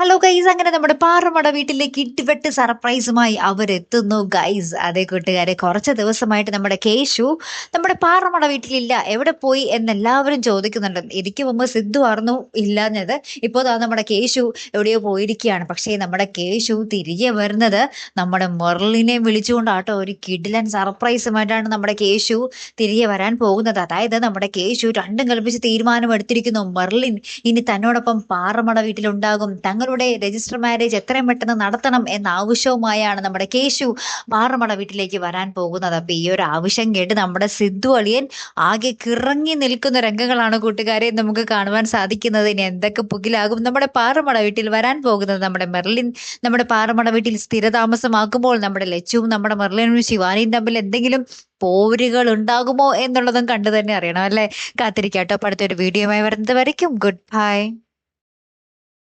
Hello guys, അങ്ങനെ നമ്മുടെ പാറമട വീട്ടിലേക്ക് ഇടിവെട്ട് സർപ്രൈസുമായി അവരെത്തുന്നു ഗൈസ്. അതേ കൂട്ടുകാരെ, കുറച്ച് ദിവസമായിട്ട് നമ്മുടെ കേശു നമ്മുടെ പാറമട വീട്ടിലില്ല, എവിടെ പോയി എന്നെല്ലാവരും ചോദിക്കുന്നുണ്ട്. എനിക്ക് മുമ്പ് സിദ്ധു ആയിരുന്നു ഇല്ലാഞ്ഞത്, ഇപ്പോൾ ദാ നമ്മുടെ കേശു എവിടെയോ പോയിരിക്കുകയാണ്. പക്ഷേ നമ്മുടെ കേശു തിരികെ വരുന്നത് നമ്മുടെ മെർലിനെ വിളിച്ചുകൊണ്ടാട്ടോ. ഒരു കിടിലൻ സർപ്രൈസുമായിട്ടാണ് നമ്മുടെ കേശു തിരികെ വരാൻ പോകുന്നത്. അതായത് നമ്മുടെ കേശു രണ്ടും കൽപ്പിച്ച് തീരുമാനമെടുത്തിരിക്കുന്നു. മെർലിൻ ഇനി തന്നോടൊപ്പം പാറമട വീട്ടിലുണ്ടാകും. തങ്ങളുടെ രജിസ്റ്റർ മാരേജ് എത്രയും പെട്ടെന്ന് നടത്തണം എന്ന ആവശ്യവുമായാണ് നമ്മുടെ കേശു പാറമട വീട്ടിലേക്ക് വരാൻ പോകുന്നത്. അപ്പൊ ഈ ഒരു ആവശ്യം കേട്ട് നമ്മുടെ സിദ്ധു അളിയൻ ആകെ കിറങ്ങി നിൽക്കുന്ന രംഗങ്ങളാണ് കൂട്ടുകാരെ നമുക്ക് കാണുവാൻ സാധിക്കുന്നത്. ഇനി എന്തൊക്കെ പുകിലാകും നമ്മുടെ പാറമട വീട്ടിൽ വരാൻ പോകുന്നത്. നമ്മുടെ മെർലിൻ നമ്മുടെ പാറമട വീട്ടിൽ സ്ഥിരതാമസമാക്കുമ്പോൾ നമ്മുടെ ലച്ചുവും നമ്മുടെ മെർലിനും ശിവാനിയും തമ്മിൽ എന്തെങ്കിലും പോരുകൾ ഉണ്ടാകുമോ എന്നുള്ളതും കണ്ടു തന്നെ അറിയണം അല്ലെ. കാത്തിരിക്കാട്ടോ. അടുത്തൊരു വീഡിയോയുമായി വരുന്നത് വരയ്ക്കും ഗുഡ് ബൈ.